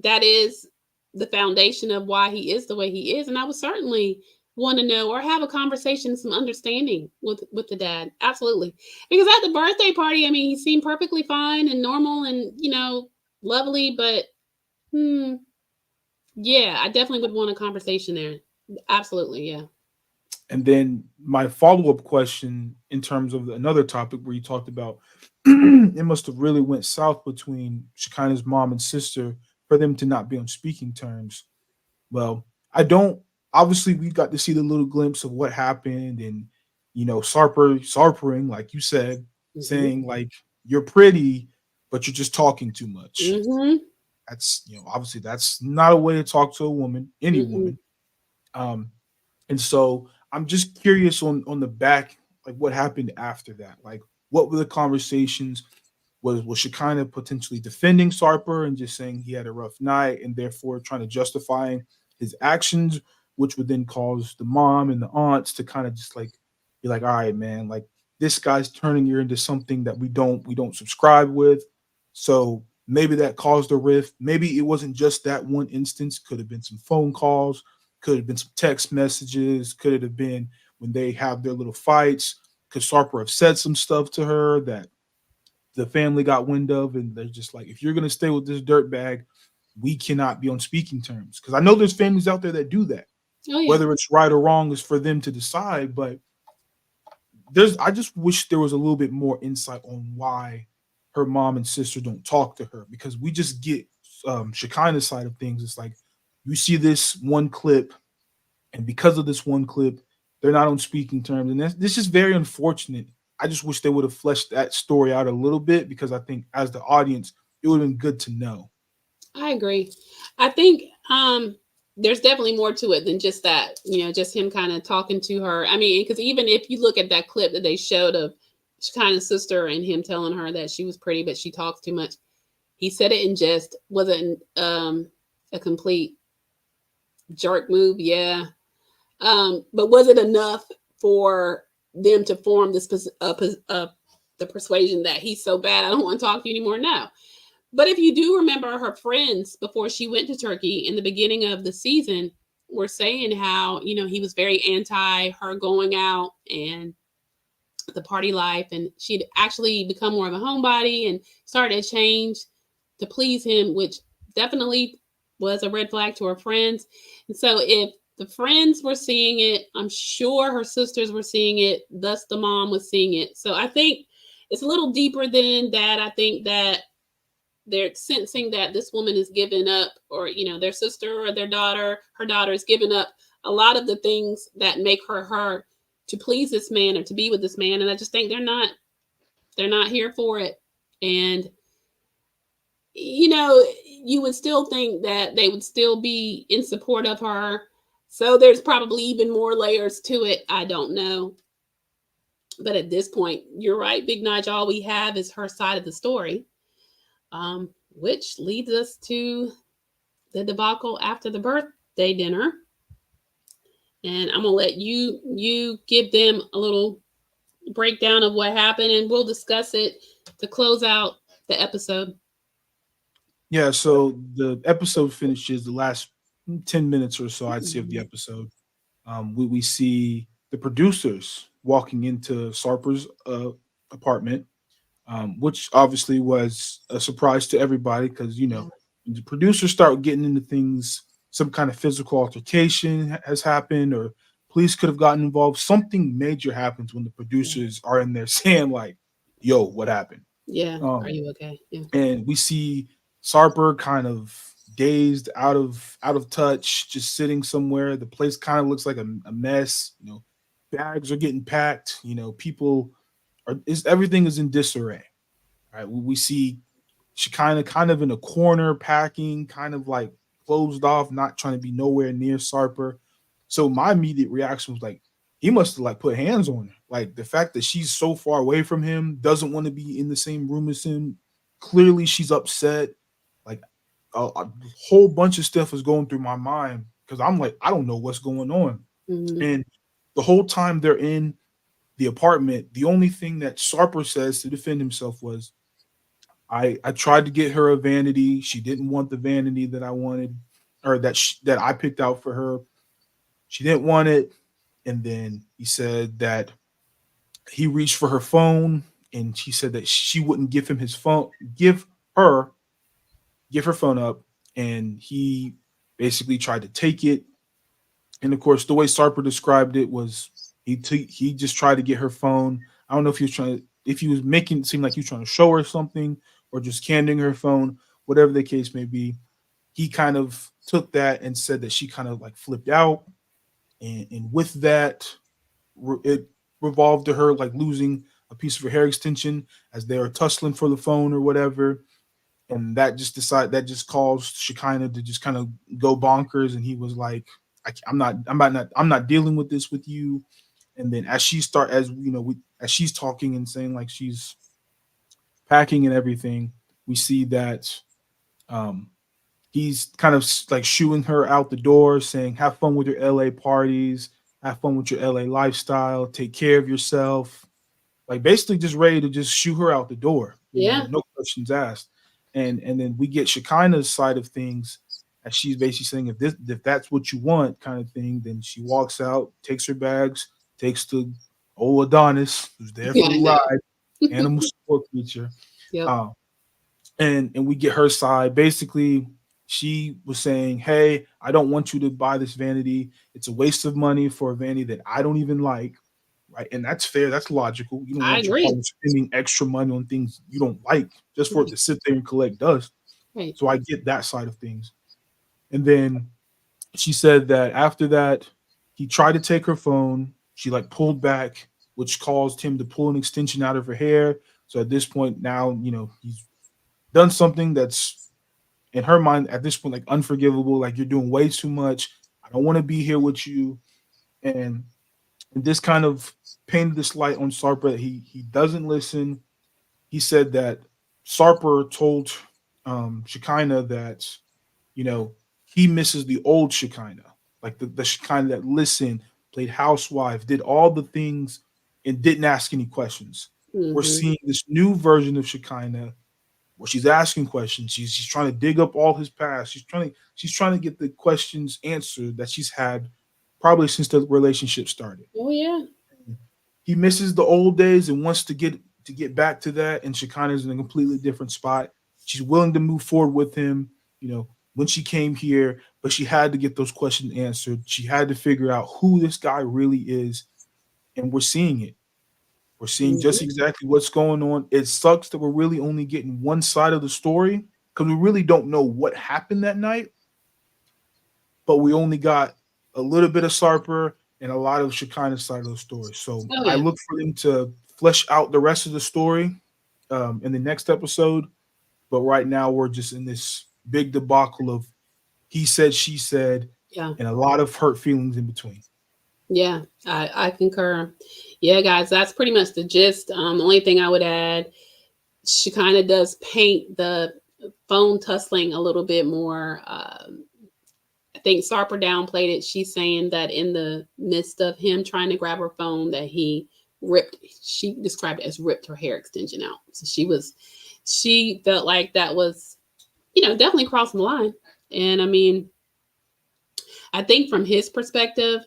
that is the foundation of why he is the way he is. And I would certainly want to know or have a conversation, some understanding with the dad. Absolutely. Because at the birthday party, I mean, he seemed perfectly fine and normal and, lovely. But, yeah, I definitely would want a conversation there. Absolutely. Yeah.
And then my follow-up question in terms of another topic where you talked about it must have really went south between Shekinah's mom and sister for them to not be on speaking terms. Well, I don't. Obviously, we got to see the little glimpse of what happened, and Sarpering, like you said,
Mm-hmm.
saying like you're pretty, but you're just talking too much.
Mm-hmm.
That's obviously that's not a way to talk to a woman, any
Mm-mm.
woman. Um, and so I'm just curious on the back, like what happened after that. Like, what were the conversations? Was Shekinah potentially defending Sarper and just saying he had a rough night and therefore trying to justify his actions, which would then cause the mom and the aunts to kind of just like be like, all right, man, like this guy's turning you into something that we don't subscribe with. So maybe that caused a rift. Maybe it wasn't just that one instance. Could have been some phone calls, could have been some text messages, could it have been when they have their little fights? Could Sarper have said some stuff to her that the family got wind of, and they're just like, if you're gonna stay with this dirt bag, we cannot be on speaking terms. Because I know there's families out there that do that.
Oh, yeah.
Whether it's right or wrong is for them to decide. But I just wish there was a little bit more insight on why her mom and sister don't talk to her, because we just get Shekinah's side of things. It's like you see this one clip, and because of this one clip, they're not on speaking terms, and this is very unfortunate. I just wish they would have fleshed that story out a little bit, because I think as the audience, it would have been good to know.
I agree. I think there's definitely more to it than just that, just him kind of talking to her. I mean, because even if you look at that clip that they showed of Shekinah's sister and him telling her that she was pretty, but she talks too much, he said it in jest. Wasn't a complete jerk move, yeah. But was it enough for them to form this the persuasion that he's so bad, I don't want to talk to you anymore? No. But if you do remember, her friends before she went to Turkey in the beginning of the season were saying how, he was very anti her going out and the party life. And she'd actually become more of a homebody and started to change to please him, which definitely was a red flag to her friends. And so if the friends were seeing it, I'm sure her sisters were seeing it, thus the mom was seeing it. So I think it's a little deeper than that. I think that they're sensing that this woman is giving up, or their sister or their daughter, her daughter is giving up a lot of the things that make her to please this man or to be with this man. And I just think they're not here for it. And you would still think that they would still be in support of her. So there's probably even more layers to it. I don't know. But at this point, you're right, Big Nige, all we have is her side of the story, which leads us to the debacle after the birthday dinner. And I'm going to let you give them a little breakdown of what happened, and we'll discuss it to close out the episode.
Yeah, so the episode finishes the last 10 minutes or so, I'd say, of the episode. We see the producers walking into Sarper's apartment, which obviously was a surprise to everybody because, the producers start getting into things, some kind of physical altercation has happened, or police could have gotten involved. Something major happens when the producers are in there saying, like, yo, what happened?
Yeah. Are
Um,
you okay? Yeah.
and we see Sarper kind of dazed, out of touch, just sitting somewhere. The place kind of looks like a mess. Bags are getting packed. People is everything is in disarray. Right? We see Shekinah kind of in a corner, packing, kind of like closed off, not trying to be nowhere near Sarper. So my immediate reaction was like, he must have like put hands on her. Like the fact that she's so far away from him, doesn't want to be in the same room as him. Clearly, she's upset. Like a whole bunch of stuff is going through my mind because I'm like, I don't know what's going on.
Mhm.
And the whole time they're in the apartment, the only thing that Sarper says to defend himself was, I tried to get her a vanity. She didn't want the vanity that I wanted, or that I picked out for her. She didn't want it. And then he said that he reached for her phone, and she said that she wouldn't give him his phone, her give her phone up, and he basically tried to take it. And of course, the way Sarper described it was he just tried to get her phone. I don't know if he was making it seem like he was trying to show her something or just handing her phone, whatever the case may be. He kind of took that and said that she kind of like flipped out, and with that, it revolved to her like losing a piece of her hair extension as they were tussling for the phone or whatever. And that just caused Shekinah to just kind of go bonkers. And he was like, I'm not dealing with this with you. And then as she's talking and saying like she's packing and everything, we see that um, he's kind of like shooing her out the door, saying, "Have fun with your LA parties, have fun with your LA lifestyle, take care of yourself." Like basically just ready to just shoot her out the door,
Yeah.
no questions asked. And then we get Shekinah's side of things, as she's basically saying, if that's what you want, kind of thing. Then she walks out, takes her bags, takes the old Adonis, who's there for
Yeah,
the
I know.
ride, animal support creature.
Yep.
Uh, and we get her side. Basically, she was saying, "Hey, I don't want you to buy this vanity. It's a waste of money for a vanity that I don't even like." Right, and that's fair. That's logical. You don't
I
want your
agree.
partner spending extra money on things you don't like just for it
Right.
to sit there and collect dust.
Right.
So I get that side of things. And then she said that after that, he tried to take her phone. She like pulled back, which caused him to pull an extension out of her hair. So at this point, now he's done something that's in her mind at this point like unforgivable. Like, you're doing way too much. I don't want to be here with you. And this kind of painted this light on Sarper that he doesn't listen. He said that Sarper told Shekinah that you know he misses the old Shekinah, like the Shekinah that listened, played housewife, did all the things, and didn't ask any questions. We're
Hmm.
seeing this new version of Shekinah where she's asking questions. She's trying to dig up all his past. She's trying to get the questions answered that she's had probably since the relationship started.
Oh yeah.
He misses the old days and wants to get back to that. And Shekinah's in a completely different spot. She's willing to move forward with him. When she came here, but she had to get those questions answered. She had to figure out who this guy really is, and we're seeing it. We're seeing just
Hmm.
exactly what's going on. It sucks that we're really only getting one side of the story, because we really don't know what happened that night, but we only got a little bit of Sarper and a lot of Shekinah's side of the story. So
Oh
I
yeah.
look for them to flesh out the rest of the story in the next episode. But right now, we're just in this big debacle of he said, she said,
Yeah.
and a lot of hurt feelings in between.
Yeah. I concur. Yeah, guys, that's pretty much the gist. The only thing I would add, she kind of does paint the phone tussling a little bit more. I think Sarper downplayed it. She's saying that in the midst of him trying to grab her phone, that he ripped, she described it as ripped her hair extension out. So she felt like that was, definitely crossing the line. And I mean, I think from his perspective,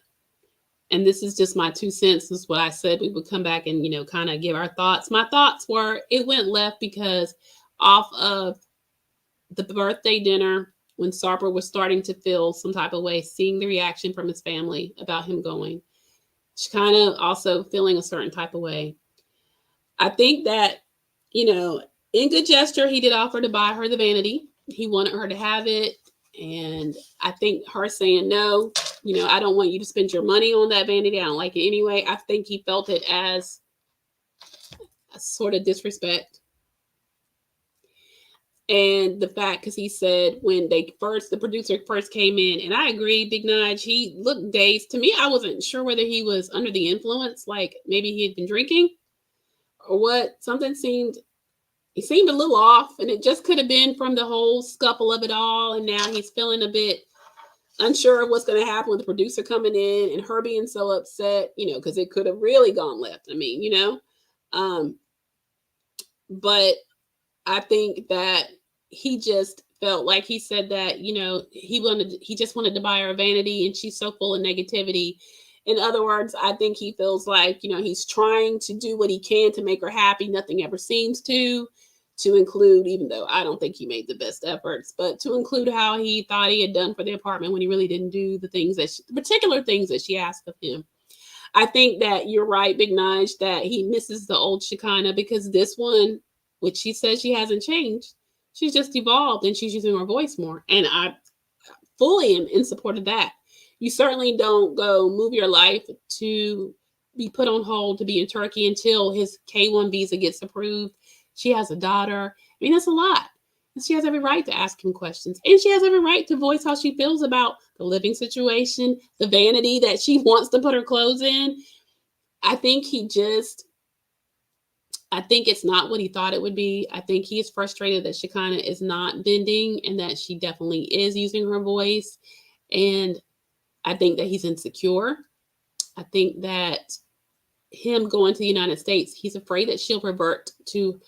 and this is just my 2 cents, this is what I said we would come back and, kind of give our thoughts. My thoughts were it went left because off of the birthday dinner, when Sarper was starting to feel some type of way, seeing the reaction from his family about him going, she kind of also feeling a certain type of way. I think that, in good gesture, he did offer to buy her the vanity. He wanted her to have it. And I think her saying, no, I don't want you to spend your money on that vanity. I don't like it anyway. I think he felt it as a sort of disrespect. And the fact, because he said when the producer first came in, and I agree, Big Nige, he looked dazed. To me, I wasn't sure whether he was under the influence, like maybe he had been drinking or what. He seemed a little off, and it just could have been from the whole scuffle of it all. And now he's feeling a bit unsure of what's going to happen with the producer coming in and her being so upset, because it could have really gone left. I mean, um, but I think that he just felt like he said that, he just wanted to buy her a vanity, and she's so full of negativity. In other words, I think he feels like, he's trying to do what he can to make her happy. Nothing ever seems to include, even though I don't think he made the best efforts, but to include how he thought he had done for the apartment when he really didn't do the particular things that she asked of him. I think that you're right, Big Nige, that he misses the old Shekinah, because this one, which she says she hasn't changed, she's just evolved and she's using her voice more. And I fully am in support of that. You certainly don't go move your life to be put on hold to be in Turkey until his K1 visa gets approved. She has a daughter. I mean, that's a lot. And she has every right to ask him questions. And she has every right to voice how she feels about the living situation, the vanity that she wants to put her clothes in. I think it's not what he thought it would be. I think he is frustrated that Shekinah is not bending and that she definitely is using her voice. And I think that he's insecure. I think that him going to the United States, he's afraid that she'll revert to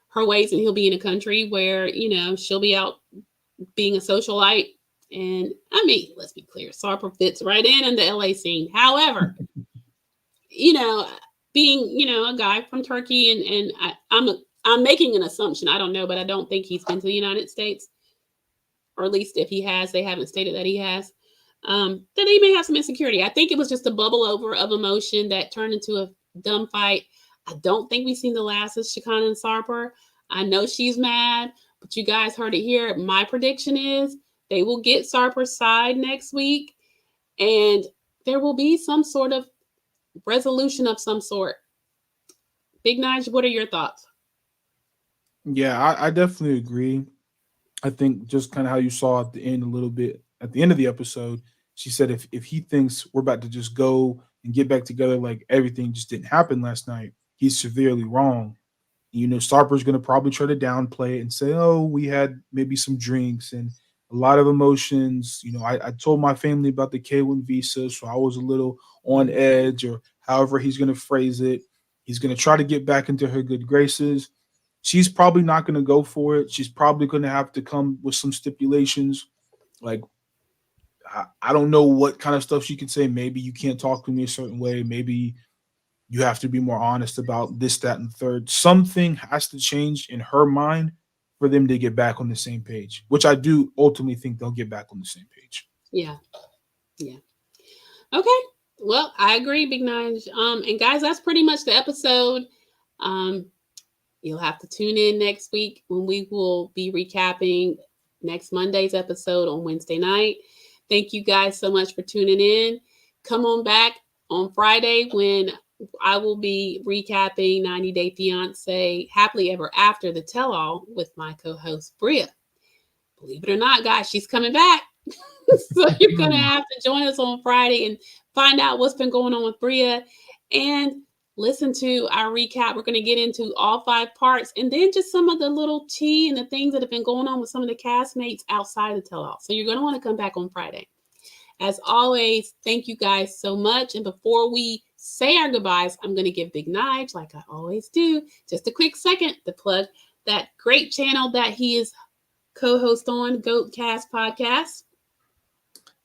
her ways and he'll be in a country where, she'll be out being a socialite. And I mean, let's be clear, Sarper fits right in the LA scene. However, being, a guy from Turkey, and I'm making an assumption. I don't know, but I don't think he's been to the United States, or at least if he has, they haven't stated that he has. Then he may have some insecurity. I think it was just a bubble over of emotion that turned into a dumb fight. I don't think we've seen the last of Shakina and Sarper. I know she's mad, but you guys heard it here. My prediction is they will get Sarper's side next week, and there will be some sort of resolution of some sort. Big Nige, what are your thoughts?
Yeah, I definitely agree. I think just kind of how you saw at the end a little bit at the end of the episode, she said if he thinks we're about to just go and get back together like everything just didn't happen last night, he's severely wrong. Sarper's going to probably try to downplay it and say, oh, we had maybe some drinks and a lot of emotions. I told my family about the K1 visa, so I was a little on edge, or however he's going to phrase it. He's going to try to get back into her good graces. She's probably not going to go for it. She's probably going to have to come with some stipulations. Like, I don't know what kind of stuff she can say. Maybe you can't talk to me a certain way. Maybe you have to be more honest about this, that, and the third. Something has to change in her mind for them to get back on the same page, which I do ultimately think they'll get back on the same page.
Yeah. Yeah. Okay. Well, I agree, Big Nine. And guys, that's pretty much the episode. You'll have to tune in next week when we will be recapping next Monday's episode on Wednesday night. Thank you guys so much for tuning in. Come on back on Friday when I will be recapping 90 Day Fiancé Happily Ever After, the tell-all, with my co-host Bria. Believe it or not, guys, she's coming back. So you're going to have to join us on Friday and find out what's been going on with Bria and listen to our recap. We're going to get into all 5 parts and then just some of the little tea and the things that have been going on with some of the castmates outside of the tell-all. So you're going to want to come back on Friday. As always, thank you guys so much. And before we say our goodbyes, I'm going to give Big Nige, like I always do, just a quick second to plug that great channel that he is co-host on, Goatcast Podcast.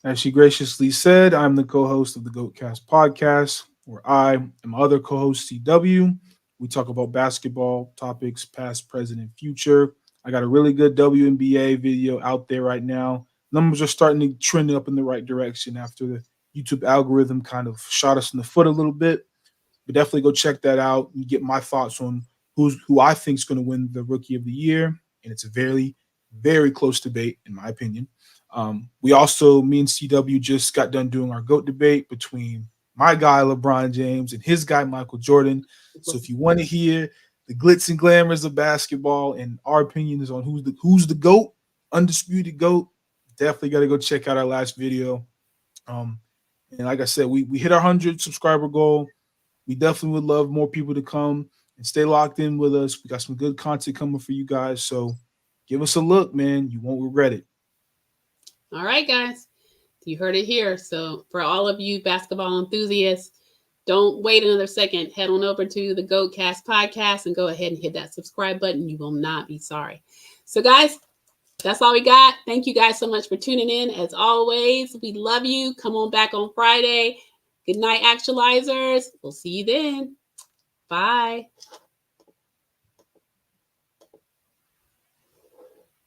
As she graciously said, I'm the co-host of the Goatcast Podcast, where I and my other co-host, CW, we talk about basketball topics, past, present, and future. I got a really good WNBA video out there right now. Numbers are starting to trend up in the right direction after the YouTube algorithm kind of shot us in the foot a little bit. But definitely go check that out and get my thoughts on who I think is going to win the Rookie of the Year. And it's a very, very close debate, in my opinion. We also, me and CW just got done doing our GOAT debate between my guy, LeBron James, and his guy, Michael Jordan. So if you want to hear the glitz and glamours of basketball and our opinions on who's the GOAT, undisputed GOAT, definitely got to go check out our last video. And like I said, we hit our 100 subscriber goal. We definitely would love more people to come and stay locked in with us. We got some good content coming for you guys. So give us a look, man. You won't regret it.
All right, guys. You heard it here. So for all of you basketball enthusiasts, don't wait another second. Head on over to the Goatcast Podcast and go ahead and hit that subscribe button. You will not be sorry. So, guys, that's all we got. Thank you guys so much for tuning in. As always, we love you. Come on back on Friday. Good night, actualizers. We'll see you then. Bye.